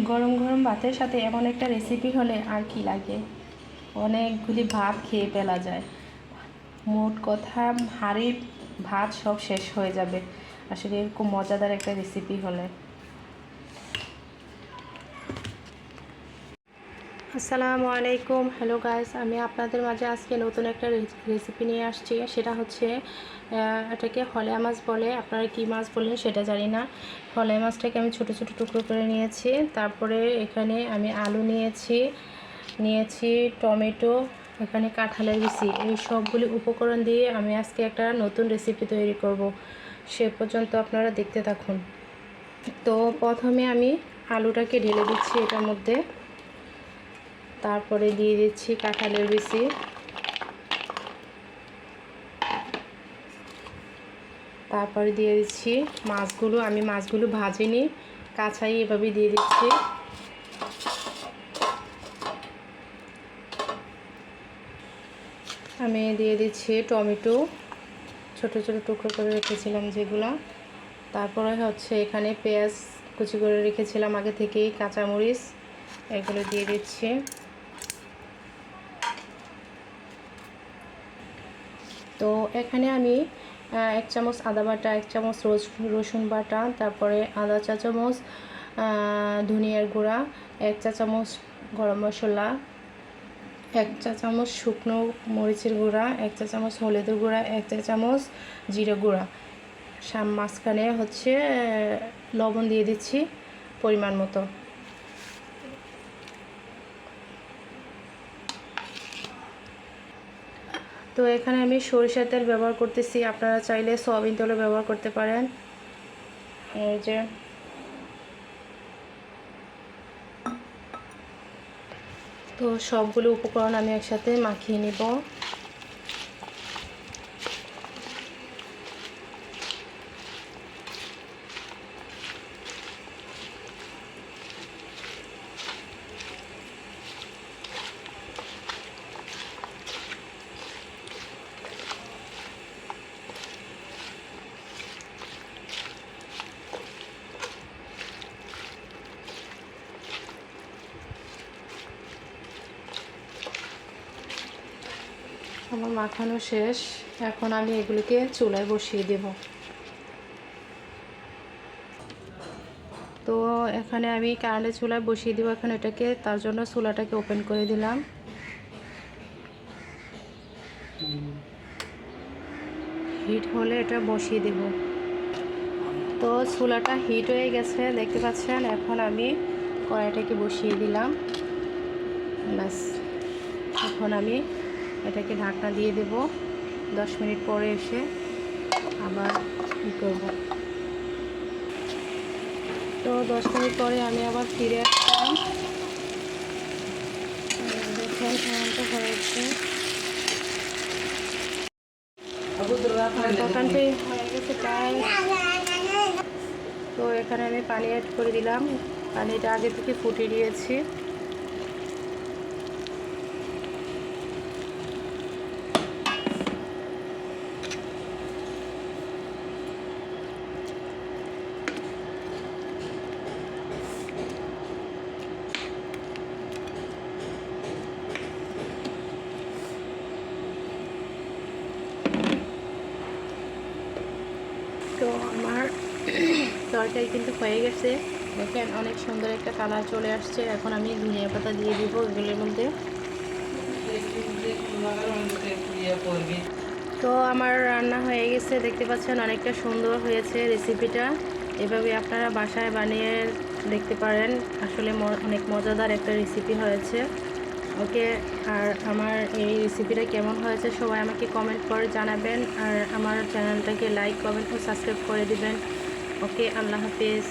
গরম গরম ভাতের সাথে এমন একটা রেসিপি হলে আর কি লাগে, অনেকগুলি ভাত খেয়ে ফেলা যায়। মোট কথা হাঁড়ির ভাত সব শেষ হয়ে যাবে আসলে এরকম মজাদার একটা রেসিপি হলে। আসসালামু আলাইকুম, হ্যালো গাইস, আমি আপনাদের মাঝে আজকে নতুন একটা রেসিপি নিয়ে আসছি। সেটা হচ্ছে এটাকে হলেয়া মাছ বলে, আপনারা কি মাছ বলেন সেটা জানি না। হলেয়া মাছটাকে আমি ছোট ছোট টুকরো করে নিয়েছি। তারপরে এখানে আমি আলু নিয়েছি টমেটো, এখানে কাঁঠালের বিচি, এই সবগুলি উপকরণ দিয়ে আমি আজকে একটা নতুন রেসিপি তৈরি করব। সে পর্যন্ত আপনারা দেখতে থাকুন। তো প্রথমে আমি আলুটাকে ঢেলে দিচ্ছি এটার মধ্যে, তারপরে দিয়ে দিচ্ছি কাঁঠালের বিচি, তারপরে দিয়ে দিচ্ছি মাছগুলো। আমি মাছগুলো ভাজিনি, কাঁচাই এভাবে দিয়ে দিচ্ছি। আমি দিয়ে দিচ্ছি টমেটো, ছোট ছোট টুকরো করে রেখেছিলাম যেগুলো। তারপরে হচ্ছে এখানে পেঁয়াজ কুচি করে রেখেছিলাম আগে থেকেই, কাঁচামরিচ, এগুলো দিয়ে দিচ্ছি। তো এখানে আমি 1 চামচ আদা বাটা, 1 চামচ রসুন বাটা, তারপরে আদা চা চামচ ধনিয়ার গুঁড়া, 1 চা চামচ গরম মশলা, 1 চা চামচ শুকনো মরিচের গুঁড়া, 1 চা চামচ হলুদের গুঁড়া, 1 চা চামচ জিরে গুঁড়া, মাঝখানে হচ্ছে লবণ দিয়ে দিচ্ছি পরিমাণ মতো। তো এখানে আমি সরিষার তেল ব্যবহার করতেছি, আপনারা চাইলে সয়াবিন তেলও ব্যবহার করতে পারেন। এই যে তো সবগুলো উপকরণ আমি একসাথে মাখিয়ে নিব। আমার মাখানো শেষ, এখন আমি এগুলিকে চুলায় বসিয়ে দেব। তো এখানে আমি কারেন্টের চুলায় বসিয়ে দেবো এখন এটাকে, তার জন্য চুলাটাকে ওপেন করে দিলাম। হিট হলে এটা বসিয়ে দেব। তো চুলাটা হিট হয়ে গেছে দেখতে পাচ্ছেন। এখন আমি কড়াইটাকে বসিয়ে দিলাম, ব্যাস। এখন আমি এটাকে ঢাকনা দিয়ে দেব। 10 মিনিট পরে এসে আবার কী করব। তো 10 মিনিট পরে আমি আবার ফিরে আসলাম। দেখুন এমনটা হয়েছে, দোকানটাই হয়ে গেছে প্রায়। তো এখানে আমি পানি অ্যাড করে দিলাম, পানিটা আগে থেকে ফুটিয়ে দিয়েছি। তো আমার তরকারি কিন্তু হয়ে গেছে, দেখেন অনেক সুন্দর একটা কালার চলে আসছে। এখন আমি ধনিয়া পাতা দিয়ে দিব এগুলোর মধ্যে। তো আমার রান্না হয়ে গেছে দেখতে পাচ্ছেন, অনেকটা সুন্দর হয়েছে রেসিপিটা। এভাবে আপনারা বাসায় বানিয়ে দেখতে পারেন, আসলে অনেক মজাদার একটা রেসিপি হয়েছে। ওকে, আর আমার এই রেসিপিটা কেমন হয়েছে সবাই আমাকে কমেন্ট করে জানাবেন, আর আমার চ্যানেলটাকে লাইক কমেন্ট ও সাবস্ক্রাইব করে দিবেন। ওকে, আল্লাহ হাফিজ।